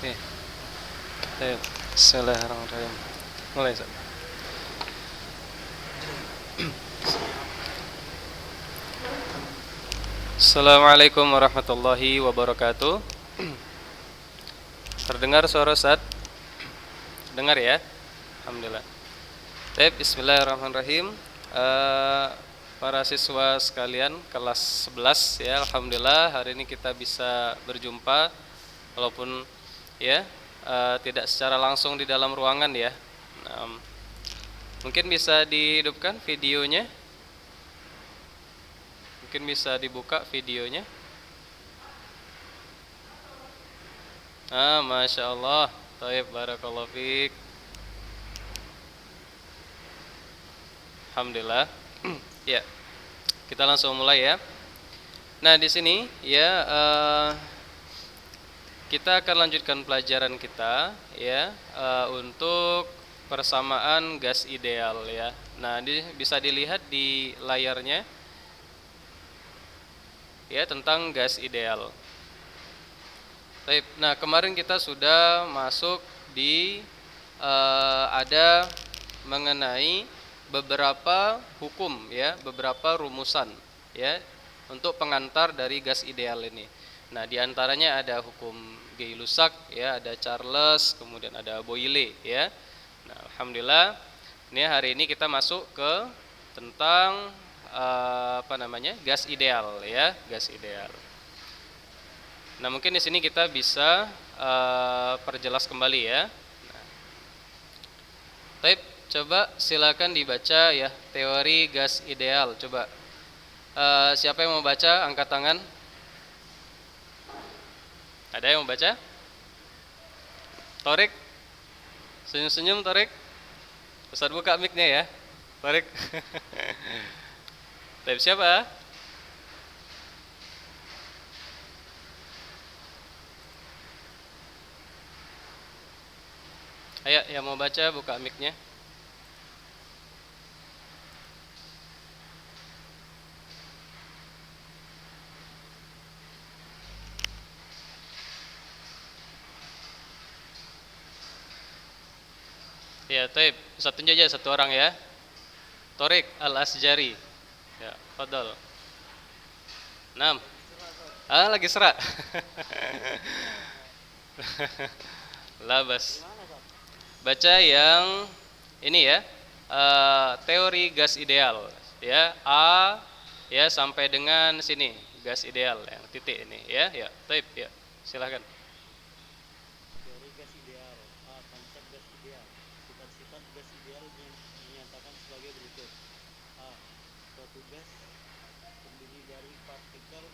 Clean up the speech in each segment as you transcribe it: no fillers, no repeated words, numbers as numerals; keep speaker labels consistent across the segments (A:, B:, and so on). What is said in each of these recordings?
A: Oke. Baik. Bismillahirrahmanirrahim. Mulai, Ustaz. Assalamualaikum warahmatullahi wabarakatuh. Terdengar suara Ustaz? Dengar ya? Alhamdulillah. Baik, bismillahirrahmanirrahim. Para siswa sekalian kelas 11 ya, alhamdulillah hari ini kita bisa berjumpa walaupun ya tidak secara langsung di dalam ruangan ya. Mungkin bisa dihidupkan videonya. Mungkin bisa dibuka videonya. Masya Allah. Taib, barakallahu fiik. Alhamdulillah. Ya, kita langsung mulai ya. Nah, di sini ya kita akan lanjutkan pelajaran kita ya untuk persamaan gas ideal ya. Nah, bisa dilihat di layarnya ya tentang gas ideal. Baik. Nah, kemarin kita sudah masuk di ada mengenai beberapa hukum ya, beberapa rumusan ya untuk pengantar dari gas ideal ini. Nah, diantaranya ada hukum Gay-Lussac ya, ada Charles, kemudian ada Boyle ya. Nah, alhamdulillah ini hari ini kita masuk ke tentang gas ideal ya, gas ideal. Nah, mungkin di sini kita bisa perjelas kembali ya. Baik, coba silakan dibaca ya teori gas ideal. Coba siapa yang mau baca angkat tangan? Ada yang mau baca? Torik, senyum-senyum Torik. Ustaz buka mic-nya ya, Torik. Baik, siapa? Ayo, yang mau baca buka mic-nya. Ya, Taib. Satu aja, satu orang ya. Torik Al-Asjari. Ya, fadal. 6. Lagi serak. Labas. Baca yang ini ya. Teori gas ideal ya. A ya sampai dengan sini. Gas ideal yang titik ini ya. Ya, Taib ya. Silakan.
B: Teori gas ideal. Konsep gas ideal. Sifat-sifat gas ideal dinyatakan sebagai berikut. Suatu gas terdiri dari partikel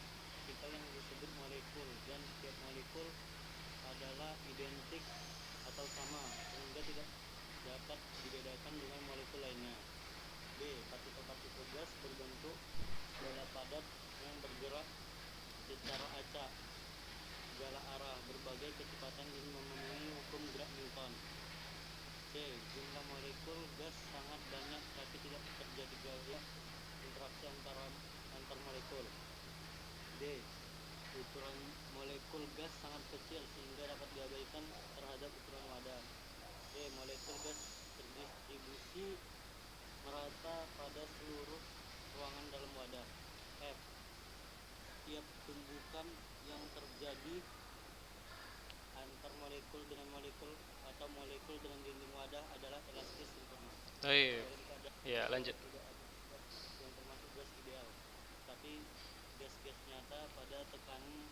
B: yang disebut molekul, dan setiap molekul adalah identik atau sama sehingga tidak dapat dibedakan dengan molekul lainnya. B. Partikel-partikel gas berbentuk bola padat yang bergerak secara acak segala arah berbagai kecepatan yang memenuhi hukum gerak Newton. C. Jumlah molekul gas sangat banyak tapi tidak terjadi gaya interaksi antar molekul. D. Ukuran molekul gas sangat kecil sehingga dapat diabaikan terhadap ukuran wadah. D. Molekul gas terdistribusi merata pada seluruh ruangan dalam wadah. F. Setiap tumbukan yang terjadi antar molekul dengan molekul atau molekul dengan dinding wadah adalah elastis sempurna.
A: Baik. Ya, lanjut.
B: Yang termasuk gas ideal, tapi gas-gas nyata pada tekanan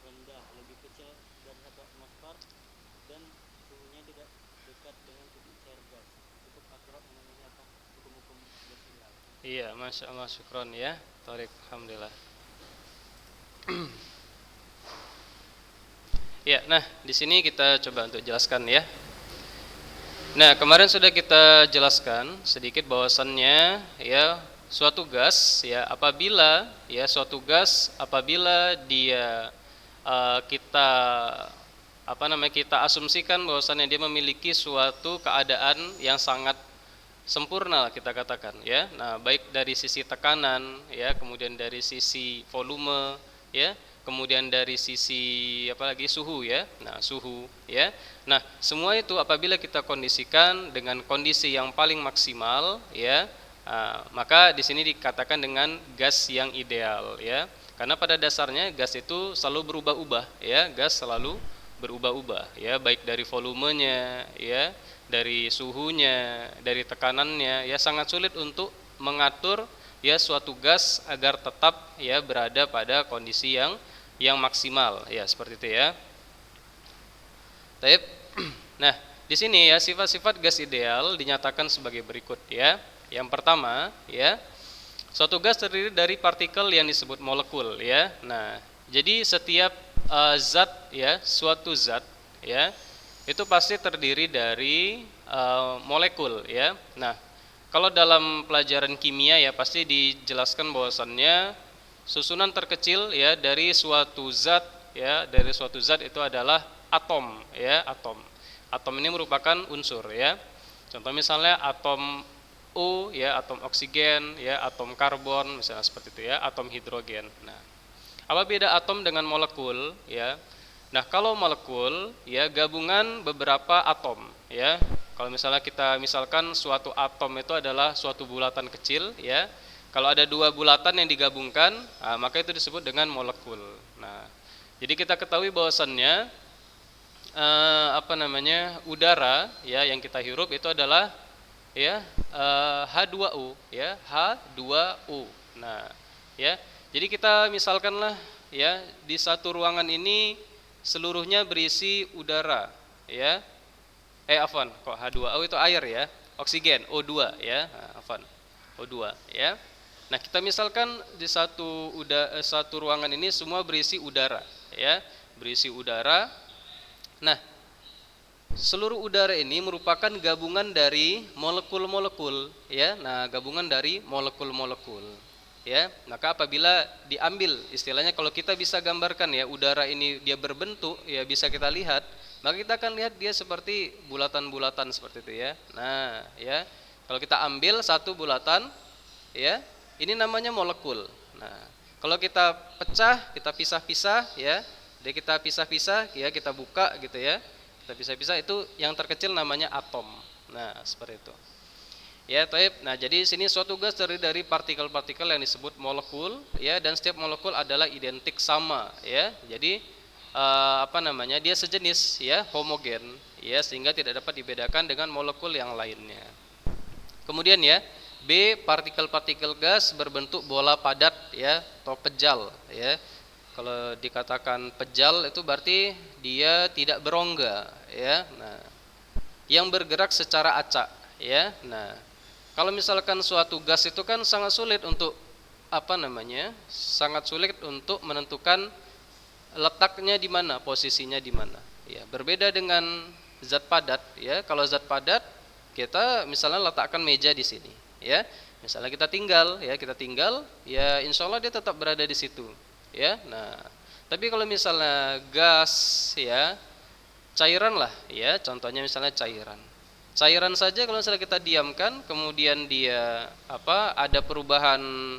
B: rendah lebih kecil dari 1 atmosfer dan suhunya tidak dekat dengan titik cair gas. Cukup akurat mengenai hukum-hukum gas ideal.
A: Iya, masya Allah, syukron ya, Torik, alhamdulillah. Ya, nah di sini kita coba untuk jelaskan ya. Nah, kemarin sudah kita jelaskan sedikit bahwasannya ya suatu gas ya apabila dia kita asumsikan bahwasannya dia memiliki suatu keadaan yang sangat sempurna kita katakan ya. Nah, baik dari sisi tekanan ya, kemudian dari sisi volume ya, kemudian dari sisi apalagi suhu ya. Nah, suhu ya. Nah, semua itu apabila kita kondisikan dengan kondisi yang paling maksimal ya, maka di sini dikatakan dengan gas yang ideal ya. Karena pada dasarnya gas itu selalu berubah-ubah ya, gas selalu berubah-ubah ya, baik dari volumenya ya, dari suhunya, dari tekanannya ya, sangat sulit untuk mengatur ya suatu gas agar tetap ya berada pada kondisi yang maksimal ya, seperti itu ya. Baik. Nah, di sini ya sifat-sifat gas ideal dinyatakan sebagai berikut ya. Yang pertama ya, suatu gas terdiri dari partikel yang disebut molekul ya. Nah, jadi setiap zat ya, suatu zat ya, itu pasti terdiri dari molekul ya. Nah, kalau dalam pelajaran kimia ya pasti dijelaskan bahwasannya susunan terkecil ya dari suatu zat ya, dari suatu zat itu adalah atom ya, atom. Atom ini merupakan unsur ya. Contoh misalnya atom O ya, atom oksigen ya, atom karbon misalnya seperti itu ya, atom hidrogen. Nah, apa beda atom dengan molekul ya? Nah, kalau molekul ya gabungan beberapa atom ya. Kalau misalnya kita misalkan suatu atom itu adalah suatu bulatan kecil ya. Kalau ada dua bulatan yang digabungkan, maka itu disebut dengan molekul. Nah, jadi kita ketahui bahwasannya udara ya yang kita hirup itu adalah ya H2O ya, H2O. Nah, ya. Jadi kita misalkanlah ya di satu ruangan ini seluruhnya berisi udara ya. Kok H2O itu air ya, oksigen O2 ya. O2 ya. Nah, kita misalkan di satu ruangan ini semua berisi udara ya, berisi udara. Nah, seluruh udara ini merupakan gabungan dari molekul-molekul ya. Nah, gabungan dari molekul-molekul ya. Maka apabila diambil istilahnya, kalau kita bisa gambarkan ya, udara ini dia berbentuk ya, bisa kita lihat, maka kita akan lihat dia seperti bulatan-bulatan seperti itu ya. Nah, ya. Kalau kita ambil satu bulatan ya, ini namanya molekul. Nah, kalau kita pecah, kita pisah-pisah ya, kita pisah-pisah ya, kita buka gitu ya, kita pisah-pisah, itu yang terkecil namanya atom. Nah, seperti itu. Ya, taib. Nah, jadi sini suatu gas terdiri dari partikel-partikel yang disebut molekul ya, dan setiap molekul adalah identik sama ya. Jadi dia sejenis ya, homogen ya, sehingga tidak dapat dibedakan dengan molekul yang lainnya. Kemudian ya, B, partikel-partikel gas berbentuk bola padat ya, atau pejal ya. Kalau dikatakan pejal itu berarti dia tidak berongga ya. Nah, yang bergerak secara acak ya. Nah, kalau misalkan suatu gas itu kan sangat sulit untuk sangat sulit untuk menentukan letaknya di mana, posisinya di mana. Ya, berbeda dengan zat padat ya. Kalau zat padat kita misalnya letakkan meja di sini ya. Misalnya kita tinggal ya, insya Allah dia tetap berada di situ ya. Nah, tapi kalau misalnya gas ya, cairan lah ya, contohnya misalnya cairan saja kalau misalnya kita diamkan, kemudian dia ada perubahan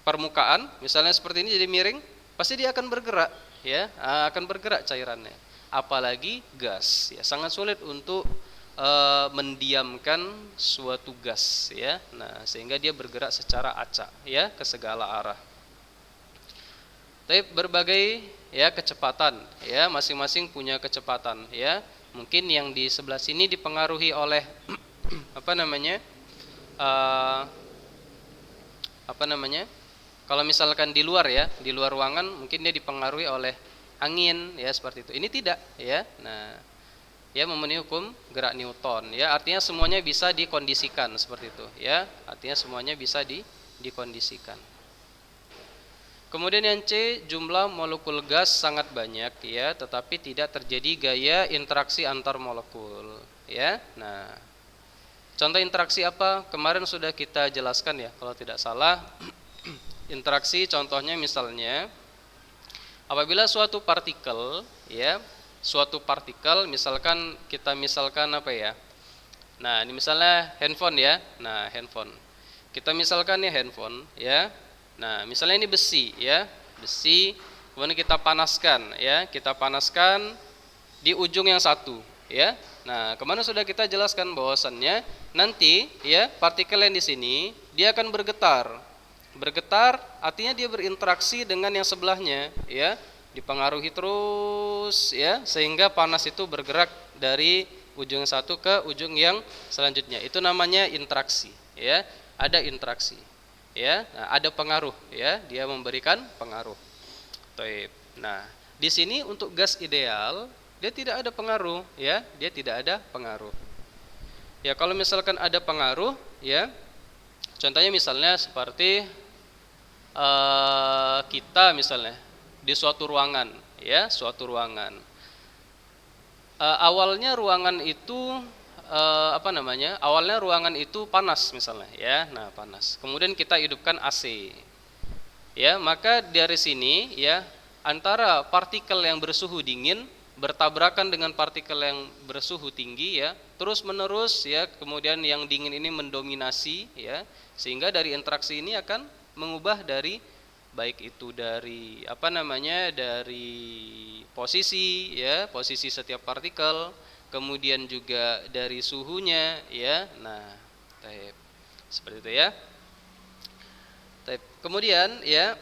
A: permukaan, misalnya seperti ini jadi miring, pasti dia akan bergerak ya, akan bergerak cairannya. Apalagi gas ya, sangat sulit untuk mendiamkan suatu gas ya. Nah, sehingga dia bergerak secara acak ya, ke segala arah. Tapi berbagai ya kecepatan ya, masing-masing punya kecepatan ya. Mungkin yang di sebelah sini dipengaruhi oleh kalau misalkan di luar ya, di luar ruangan mungkin dia dipengaruhi oleh angin ya, seperti itu. Ini tidak ya. Nah, ya memenuhi hukum gerak Newton ya, artinya semuanya bisa dikondisikan seperti itu ya, artinya semuanya bisa dikondisikan. Kemudian yang C, jumlah molekul gas sangat banyak ya, tetapi tidak terjadi gaya interaksi antar molekul ya. Nah, contoh interaksi apa? Kemarin sudah kita jelaskan ya, kalau tidak salah. Interaksi contohnya misalnya apabila suatu partikel ya, suatu partikel misalkan nah ini misalnya handphone ya. Nah, handphone kita misalkan ya, handphone ya. Nah, misalnya ini besi ya, besi, kemudian kita panaskan ya, kita panaskan di ujung yang satu ya. Nah, kemana sudah kita jelaskan bahwasannya nanti ya partikel yang di sini dia akan bergetar. Bergetar artinya dia berinteraksi dengan yang sebelahnya ya, dipengaruhi terus ya, sehingga panas itu bergerak dari ujung yang satu ke ujung yang selanjutnya. Itu namanya interaksi ya, ada interaksi ya. Nah, ada pengaruh ya, dia memberikan pengaruh. Nah, di sini untuk gas ideal dia tidak ada pengaruh ya, dia tidak ada pengaruh. Ya, kalau misalkan ada pengaruh ya, contohnya misalnya seperti kita misalnya di suatu ruangan ya, suatu ruangan. Awalnya ruangan itu awalnya ruangan itu panas misalnya ya. Nah, panas. Kemudian kita hidupkan AC. Ya, maka dari sini ya antara partikel yang bersuhu dingin bertabrakan dengan partikel yang bersuhu tinggi ya, terus menerus ya, kemudian yang dingin ini mendominasi ya, sehingga dari interaksi ini akan mengubah dari baik itu dari dari posisi ya, posisi setiap partikel, kemudian juga dari suhunya ya. Nah, seperti itu ya. Kemudian ya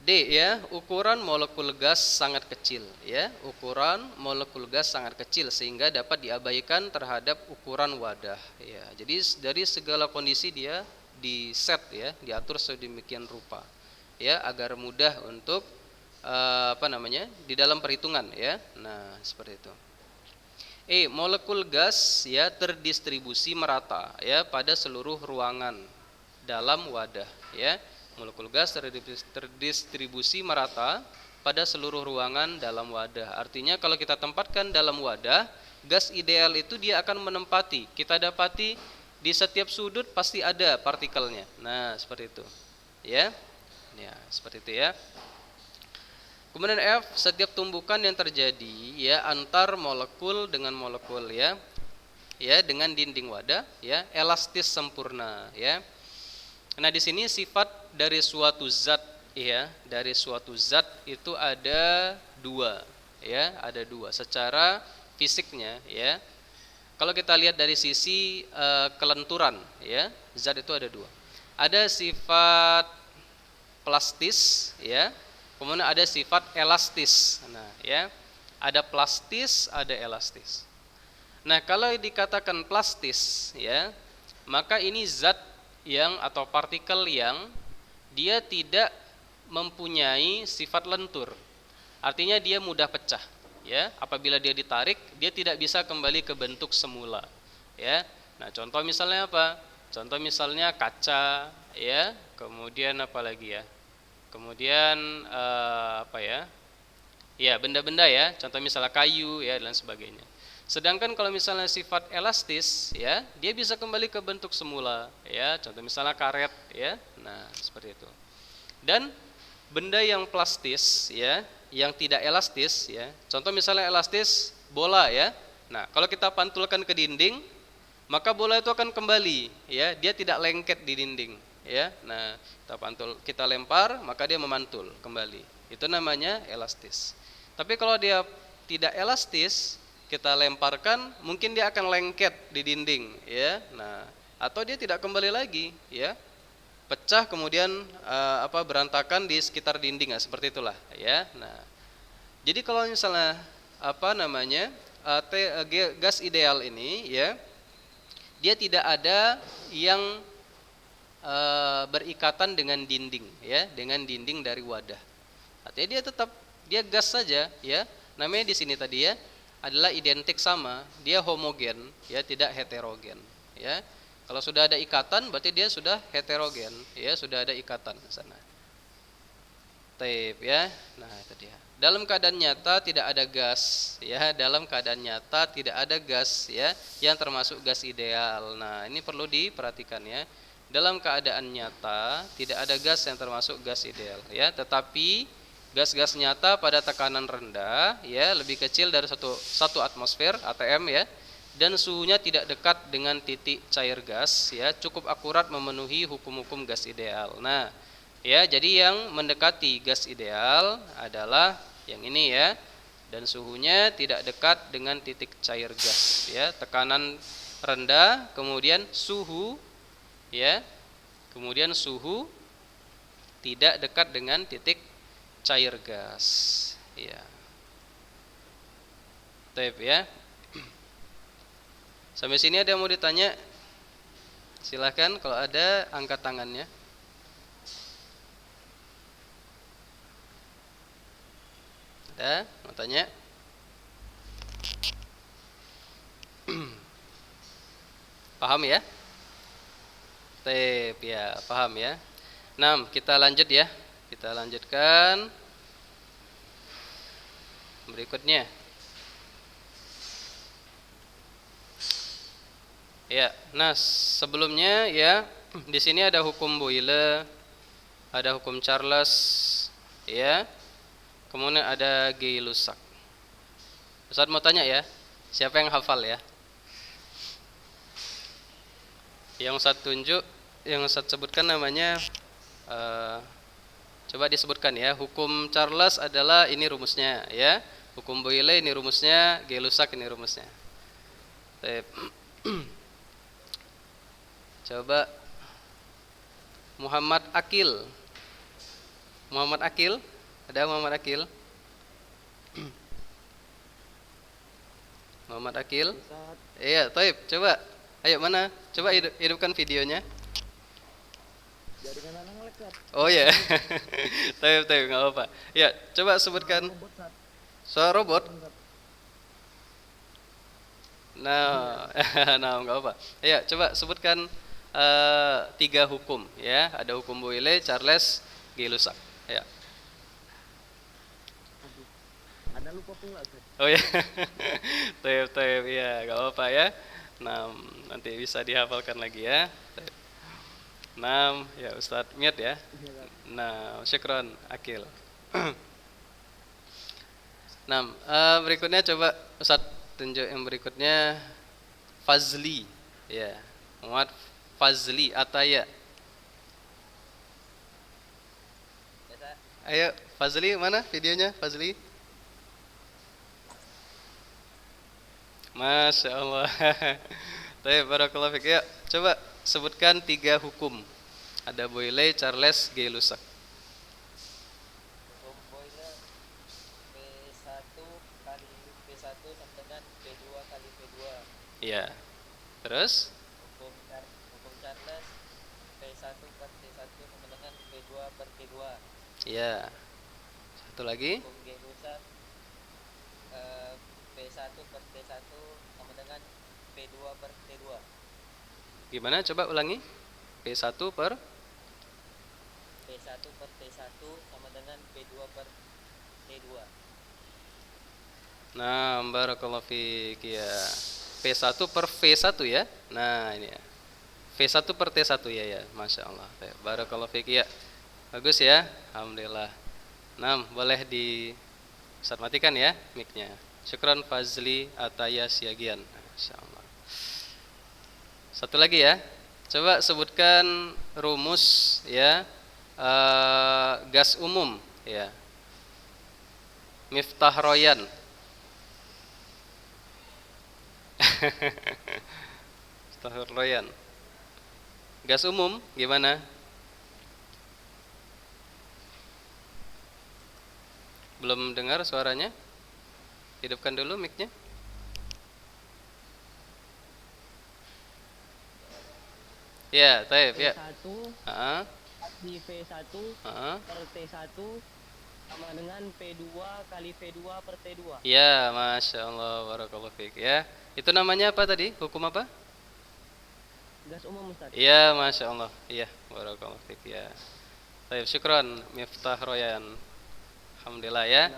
A: D ya, ukuran molekul gas sangat kecil ya, ukuran molekul gas sangat kecil sehingga dapat diabaikan terhadap ukuran wadah ya. Jadi dari segala kondisi dia di set ya, diatur sedemikian rupa ya agar mudah untuk di dalam perhitungan ya. Nah, seperti itu. Molekul gas ya terdistribusi merata ya pada seluruh ruangan dalam wadah ya. Molekul gas terdistribusi merata pada seluruh ruangan dalam wadah. Artinya kalau kita tempatkan dalam wadah, gas ideal itu dia akan menempati. Kita dapati di setiap sudut pasti ada partikelnya. Nah, seperti itu. Ya. Ya, seperti itu ya. Kemudian F, setiap tumbukan yang terjadi ya antar molekul dengan molekul ya. Ya, dengan dinding wadah ya, elastis sempurna ya. Nah, di sini sifat dari suatu zat ya, dari suatu zat itu ada dua ya, ada dua secara fisiknya ya. Kalau kita lihat dari sisi kelenturan ya, zat itu ada dua. Ada sifat plastis ya, kemudian ada sifat elastis. Nah, ya. Ada plastis, ada elastis. Nah, kalau dikatakan plastis ya, maka ini zat yang atau partikel yang dia tidak mempunyai sifat lentur. Artinya dia mudah pecah ya. Apabila dia ditarik, dia tidak bisa kembali ke bentuk semula ya. Nah, contoh misalnya apa? Contoh misalnya kaca ya, kemudian apa lagi ya? Kemudian Ya, benda-benda ya, contoh misalnya kayu ya dan sebagainya. Sedangkan kalau misalnya sifat elastis ya, dia bisa kembali ke bentuk semula ya, contoh misalnya karet ya. Nah, seperti itu. Dan benda yang plastis ya, yang tidak elastis ya, contoh misalnya elastis bola ya. Nah, kalau kita pantulkan ke dinding, maka bola itu akan kembali ya, dia tidak lengket di dinding ya. Nah, kita lempar, maka dia memantul kembali. Itu namanya elastis. Tapi kalau dia tidak elastis, kita lemparkan, mungkin dia akan lengket di dinding ya. Nah, atau dia tidak kembali lagi ya, pecah kemudian berantakan di sekitar dinding, seperti itulah ya. Nah, jadi kalau misalnya gas ideal ini ya, dia tidak ada yang berikatan dengan dinding ya, dengan dinding dari wadah. Artinya dia gas saja ya. Namanya di sini tadi ya adalah identik sama, dia homogen ya, tidak heterogen ya. Kalau sudah ada ikatan berarti dia sudah heterogen ya, sudah ada ikatan di sana. Ya. Nah, itu dia. Dalam keadaan nyata tidak ada gas ya, dalam keadaan nyata tidak ada gas ya yang termasuk gas ideal. Nah, ini perlu diperhatikan ya. Dalam keadaan nyata tidak ada gas yang termasuk gas ideal ya, tetapi gas-gas nyata pada tekanan rendah ya, lebih kecil dari 1 atmosfer ATM ya, dan suhunya tidak dekat dengan titik cair gas, ya, cukup akurat memenuhi hukum-hukum gas ideal. Nah, ya, jadi yang mendekati gas ideal adalah yang ini ya, dan suhunya tidak dekat dengan titik cair gas, ya, tekanan rendah, kemudian suhu, ya, kemudian suhu tidak dekat dengan titik cair gas, ya. Taip ya. Sampai sini ada yang mau ditanya? Silahkan, kalau ada angkat tangannya. Ada mau tanya? Paham ya? Taip ya, paham ya. Nah, kita lanjut ya. Kita lanjutkan berikutnya. Ya, nah sebelumnya ya, di sini ada hukum Boyle, ada hukum Charles, ya. Kemudian ada Gay-Lussac. Ustaz mau tanya ya, siapa yang hafal ya? Yang Ustaz tunjuk, yang Ustaz sebutkan namanya, coba disebutkan ya. Hukum Charles adalah ini rumusnya, ya. Hukum Boyle ini rumusnya, Gay-Lussac ini rumusnya. Coba Muhammad Akil. Muhammad Akil? Ada Muhammad Akil? Muhammad Akil? Iya, Taib. Coba. Ayo mana? Coba hidupkan videonya.
B: Jaringan anak ngelek.
A: Oh ya. Taib, nggak apa-apa. Ya, coba sebutkan. Suara robot? Nah, nah nggak apa. Ya, coba sebutkan 3 hukum ya, ada hukum Boyle, Charles, Gay-Lussac ya.
B: Ada lupa pula.
A: Oh ya. Taib ya, nggak apa-apa ya. Nah, nanti bisa dihafalkan lagi ya. 6 ya, Ustadz mute ya. Nah, syukron Akil. Nah, berikutnya coba Ustadz tunjuk yang berikutnya, Fazli ya, Muhammad Fazli Ataya. Ayo Fazli, mana videonya Fazli? Masya Allah. Baik, barakallahu fiik. Ya, coba sebutkan 3 hukum. Ada Boyle, Charles, Gay-Lussac.
B: Hukum Boyle P1 kali P1 sama dengan P2 kali P2.
A: Iya. Terus?
B: Hukum Charles P1 per P1 sama dengan P2 per P2.
A: Iya. Satu lagi?
B: Hukum Gay-Lussac P1 per P1 sama dengan P2 per P2.
A: Gimana? Coba ulangi. P1 per
B: P1 per P1 sama dengan P2 per P2.
A: Nah, barakallahu fiik ya. P1 per V1 ya. Nah, ini ya. V1 per T1 ya. Masya Allah. Barakallahu fiik ya. Bagus ya. Alhamdulillah. Nah, boleh di Ustaz matikan ya mic-nya. Syukran Fazli Ataya Siagian. Masya Allah. Satu lagi ya. Coba sebutkan rumus ya, gas umum ya. Miftah Royan. Miftah Royan. Gas umum gimana? Belum dengar suaranya? Hidupkan dulu mic-nya. Ya, taib ya.
B: P1
A: Heeh.
B: di V1
A: Heeh.
B: per T1 sama dengan P2 kali V2 per T2.
A: Ya, Masya Allah, barakallahu fiik ya. Itu namanya apa tadi? Hukum apa?
B: Gas umum Ustaz.
A: Iya, Masya Allah. Iya, barakallahu fiik ya. Taib, syukron Miftah Royan. Alhamdulillah ya.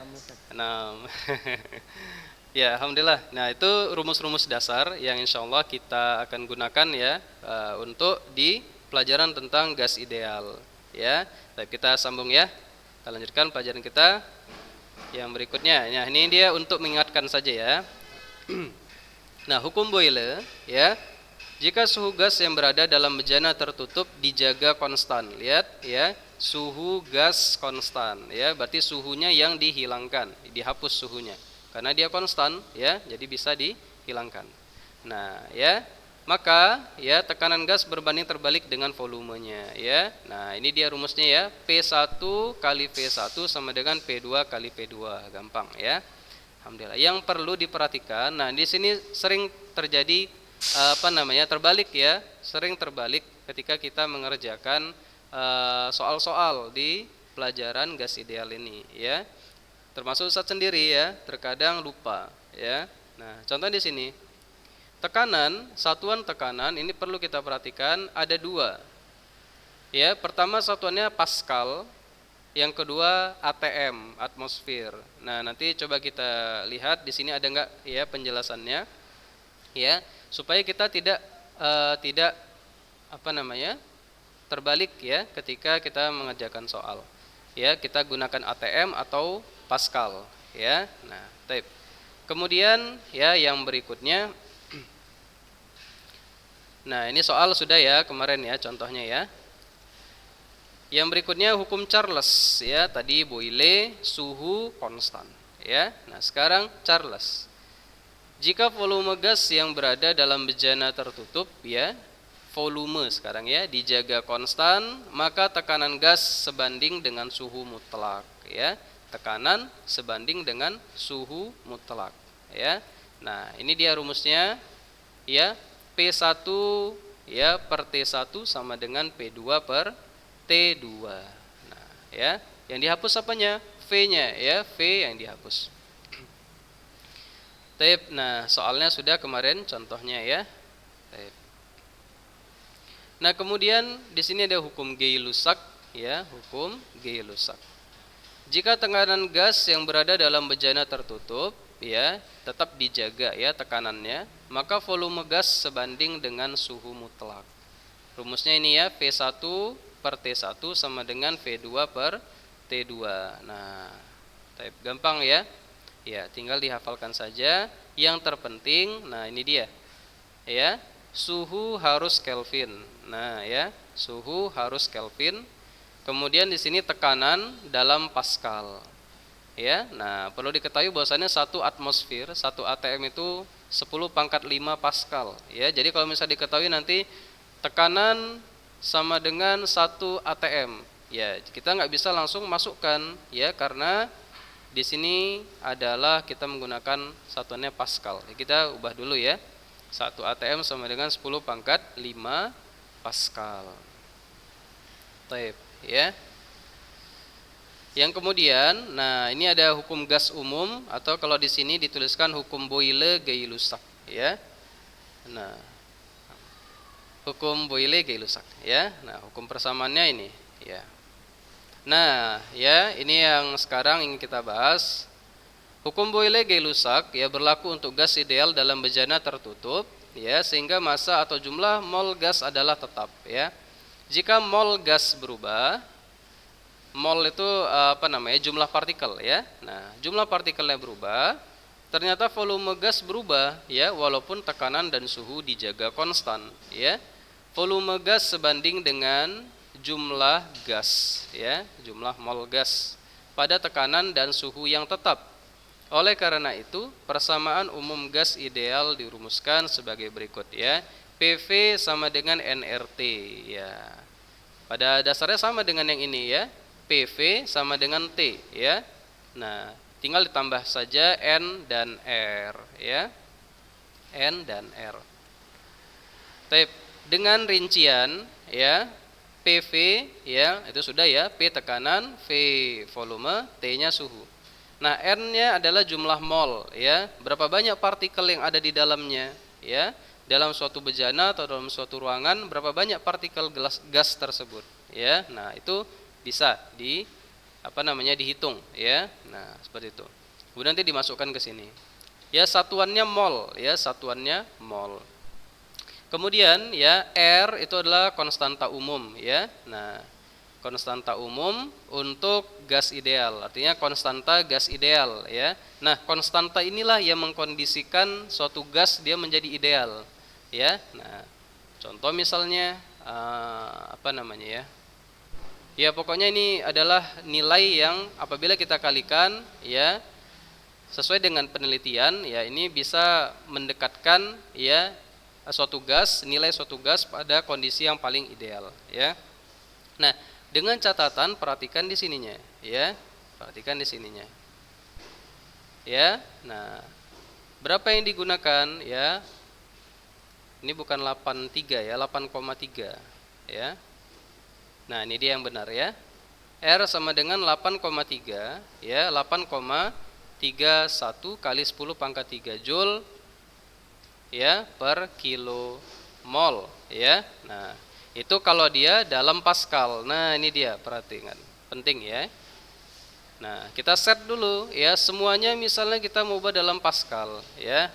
A: Nah, ya, alhamdulillah. Nah, itu rumus-rumus dasar yang insya Allah kita akan gunakan ya untuk di pelajaran tentang gas ideal. Ya, baik, kita sambung ya. Kita lanjutkan pelajaran kita yang berikutnya. Nah, ini dia untuk mengingatkan saja ya. Nah, hukum Boyle ya, jika suhu gas yang berada dalam bejana tertutup dijaga konstan. Lihat ya, suhu gas konstan ya, berarti suhunya yang dihilangkan, dihapus suhunya. Karena dia konstan ya, jadi bisa dihilangkan. Nah, ya, maka ya tekanan gas berbanding terbalik dengan volumenya ya. Nah, ini dia rumusnya ya. P1 kali V1 sama dengan P2 kali P2. Gampang ya. Alhamdulillah. Yang perlu diperhatikan, nah di sini sering terjadi terbalik ya, sering terbalik ketika kita mengerjakan soal-soal di pelajaran gas ideal ini ya. Termasuk Ustadz sendiri ya, terkadang lupa ya. Nah, contoh di sini. Tekanan, satuan tekanan ini perlu kita perhatikan ada dua. Ya, pertama satuannya Pascal, yang kedua ATM, atmosfer. Nah, nanti coba kita lihat di sini ada enggak ya penjelasannya. Ya, supaya kita tidak terbalik ya ketika kita mengerjakan soal. Ya, kita gunakan ATM atau Pascal ya. Nah, type. Kemudian ya yang berikutnya. Nah, ini soal sudah ya kemarin ya contohnya ya. Yang berikutnya hukum Charles ya, tadi Boyle suhu konstan ya. Nah, sekarang Charles. Jika volume gas yang berada dalam bejana tertutup ya, volume sekarang ya dijaga konstan, maka tekanan gas sebanding dengan suhu mutlak ya. Tekanan sebanding dengan suhu mutlak ya. Nah, ini dia rumusnya ya. P1 ya per T1 sama dengan P2 per T2. Nah, ya, yang dihapus apanya? V-nya ya, V yang dihapus. Tape. Nah, soalnya sudah kemarin contohnya ya. Tape. Nah, kemudian di sini ada hukum Gay-Lussac ya, hukum Gay-Lussac. Jika tekanan gas yang berada dalam bejana tertutup ya, tetap dijaga ya tekanannya, maka volume gas sebanding dengan suhu mutlak. Rumusnya ini ya, V1 per T1 sama dengan V2 per T2. Nah, type gampang ya. Ya, tinggal dihafalkan saja. Yang terpenting, nah ini dia. Ya, suhu harus Kelvin. Nah, ya, suhu harus Kelvin. Kemudian di sini tekanan dalam Pascal. Ya, nah perlu diketahui bahwasannya 1 atmosfer, 1 atm itu 10 pangkat 5 Pascal. Ya, jadi kalau misalnya diketahui nanti tekanan sama dengan 1 atm. Ya, kita nggak bisa langsung masukkan ya, karena di sini adalah kita menggunakan satuannya Pascal. Ya, kita ubah dulu ya. 1 atm sama dengan 10 pangkat 5 Pascal. Taib ya. Yang kemudian, nah ini ada hukum gas umum, atau kalau di sini dituliskan hukum Boyle-Gay-Lussac ya. Nah, hukum Boyle-Gay-Lussac ya. Nah, hukum persamaannya ini ya. Nah, ya ini yang sekarang ingin kita bahas. Hukum Boyle-Gay-Lussac ya berlaku untuk gas ideal dalam bejana tertutup ya, sehingga massa atau jumlah mol gas adalah tetap ya. Jika mol gas berubah, mol itu jumlah partikel ya. Nah, jumlah partikelnya berubah, ternyata volume gas berubah ya, walaupun tekanan dan suhu dijaga konstan ya. Volume gas sebanding dengan jumlah gas ya, jumlah mol gas pada tekanan dan suhu yang tetap. Oleh karena itu, persamaan umum gas ideal dirumuskan sebagai berikut ya. PV sama dengan nRT ya. Pada dasarnya sama dengan yang ini ya. PV sama dengan T ya. Nah, tinggal ditambah saja N dan R ya. N dan R. Dengan rincian ya, PV ya, itu sudah ya, P tekanan, V volume, T-nya suhu. Nah, N-nya adalah jumlah mol ya, berapa banyak partikel yang ada di dalamnya ya. Dalam suatu bejana atau dalam suatu ruangan berapa banyak partikel gas tersebut ya. Nah, itu bisa dihitung ya. Nah, seperti itu. Kemudian nanti dimasukkan ke sini. Ya, satuannya mol ya, satuannya mol. Kemudian ya, R itu adalah konstanta umum ya. Nah, konstanta umum untuk gas ideal, artinya konstanta gas ideal ya. Nah, konstanta inilah yang mengkondisikan suatu gas dia menjadi ideal ya. Nah, contoh misalnya apa namanya ya? Ya pokoknya ini adalah nilai yang apabila kita kalikan ya sesuai dengan penelitian ya ini bisa mendekatkan ya nilai suatu gas pada kondisi yang paling ideal ya. Nah, dengan catatan perhatikan di sininya ya. Perhatikan di sininya. Ya. Nah, berapa yang digunakan ya? Ini bukan 83 ya, 8,3 ya. Nah, ini dia yang benar ya. R sama dengan 8,3 ya, 8,31 kali 10 pangkat 3 Joule ya per kilo mol ya. Nah, itu kalau dia dalam Pascal. Nah, ini dia perhatikan. Penting ya. Nah, kita set dulu ya semuanya misalnya kita mau ubah dalam Pascal ya.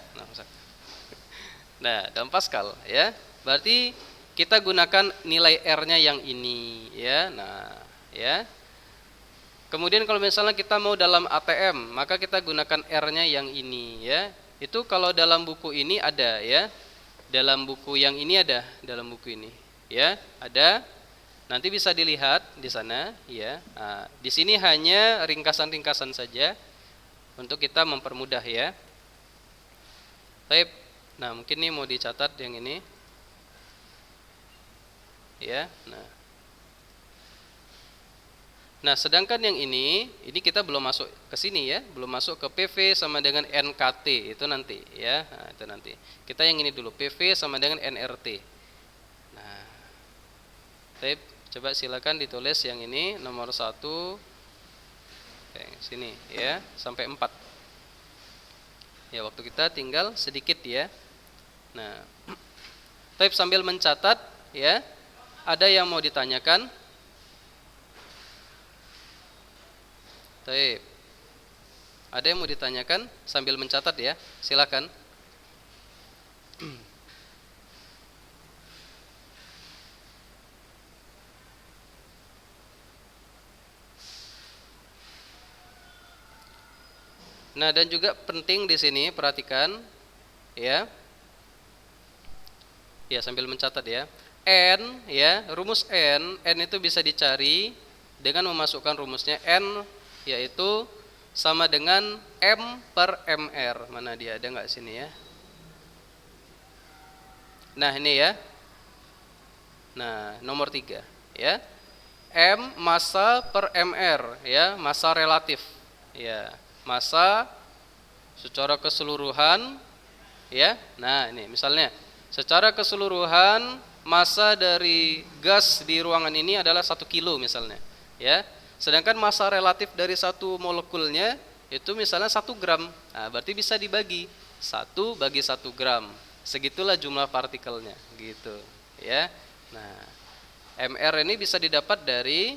A: Nah, dalam Pascal ya. Berarti kita gunakan nilai R-nya yang ini ya. Nah, ya. Kemudian kalau misalnya kita mau dalam ATM, maka kita gunakan R-nya yang ini ya. Itu kalau dalam buku ini ada ya. Dalam buku yang ini ada, dalam buku ini ya, ada. Nanti bisa dilihat di sana ya. Nah, di sini hanya ringkasan-ringkasan saja untuk kita mempermudah ya. Baik. Nah, mungkin ini mau dicatat yang ini. Ya. Nah, sedangkan yang ini kita belum masuk ke sini ya, belum masuk ke PV sama dengan NKT, itu nanti ya. Nah, itu nanti. Kita yang ini dulu, PV sama dengan NRT. Nah, baik, coba silakan ditulis yang ini nomor 1 sini ya, sampai 4. Ya, waktu kita tinggal sedikit ya. Nah, baik, sambil mencatat ya. Ada yang mau ditanyakan? Baik. Ada yang mau ditanyakan sambil mencatat ya? Silakan. Nah, dan juga penting di sini perhatikan ya. Ya, sambil mencatat ya. N ya, rumus N itu bisa dicari dengan memasukkan rumusnya N yaitu sama dengan M per MR. Mana dia? Ada nggak sini ya? Nah, ini ya. Nah, nomor 3 ya. M massa per MR ya, massa relatif. Ya, massa secara keseluruhan ya. Nah, ini misalnya secara keseluruhan massa dari gas di ruangan ini adalah 1 kilo misalnya ya. Sedangkan massa relatif dari satu molekulnya itu misalnya 1 gram. Nah, berarti bisa dibagi 1 bagi 1 gram. Segitulah jumlah partikelnya gitu ya. Nah, MR ini bisa didapat dari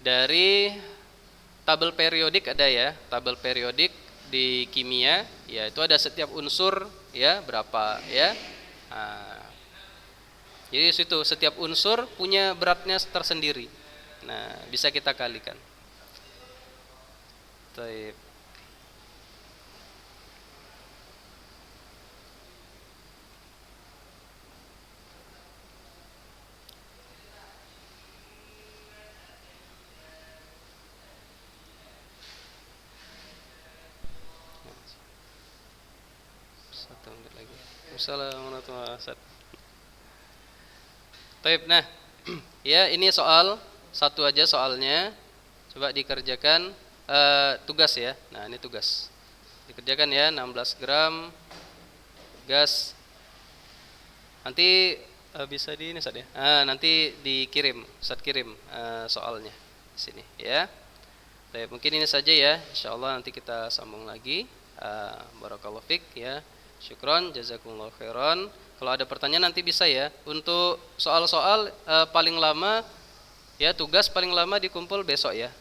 A: dari tabel periodik ada ya, tabel periodik di kimia ya, itu ada setiap unsur ya berapa ya. Nah, jadi situ setiap unsur punya beratnya tersendiri. Nah, bisa kita kalikan. Baik. Satu menit lagi. Assalamualaikum warahmatullahi wabarakatuh. Baik, nah, ya ini soal satu aja soalnya. Coba dikerjakan tugas ya. Nah, ini tugas. Dikerjakan ya, 16 gram gas. Nanti bisa di ini Ustaz ya. Nanti dikirim, Ustaz kirim soalnya di sini ya. Baik, mungkin ini saja ya. Insyaallah nanti kita sambung lagi. Barakallahu fik ya. Syukron, jazakumullah khairan. Kalau ada pertanyaan nanti bisa ya. Untuk soal-soal paling lama ya, tugas paling lama dikumpul besok ya.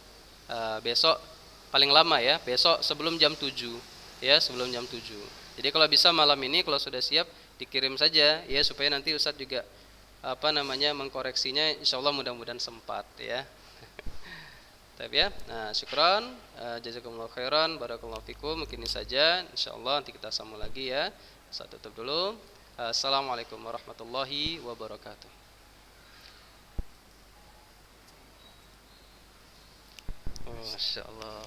A: Besok paling lama ya, besok sebelum jam 7 ya, sebelum jam 7. Jadi kalau bisa malam ini kalau sudah siap dikirim saja ya, supaya nanti Ustadz juga mengkoreksinya, insyaallah mudah-mudahan sempat ya. Tapi ya, nah syukran, jazakumullah khairan, barakallahu fikum. Mungkin ini saja, insyaallah nanti kita sambung lagi ya. Saya tutup dulu. Assalamualaikum warahmatullahi wabarakatuh. Oh, Masya Allah.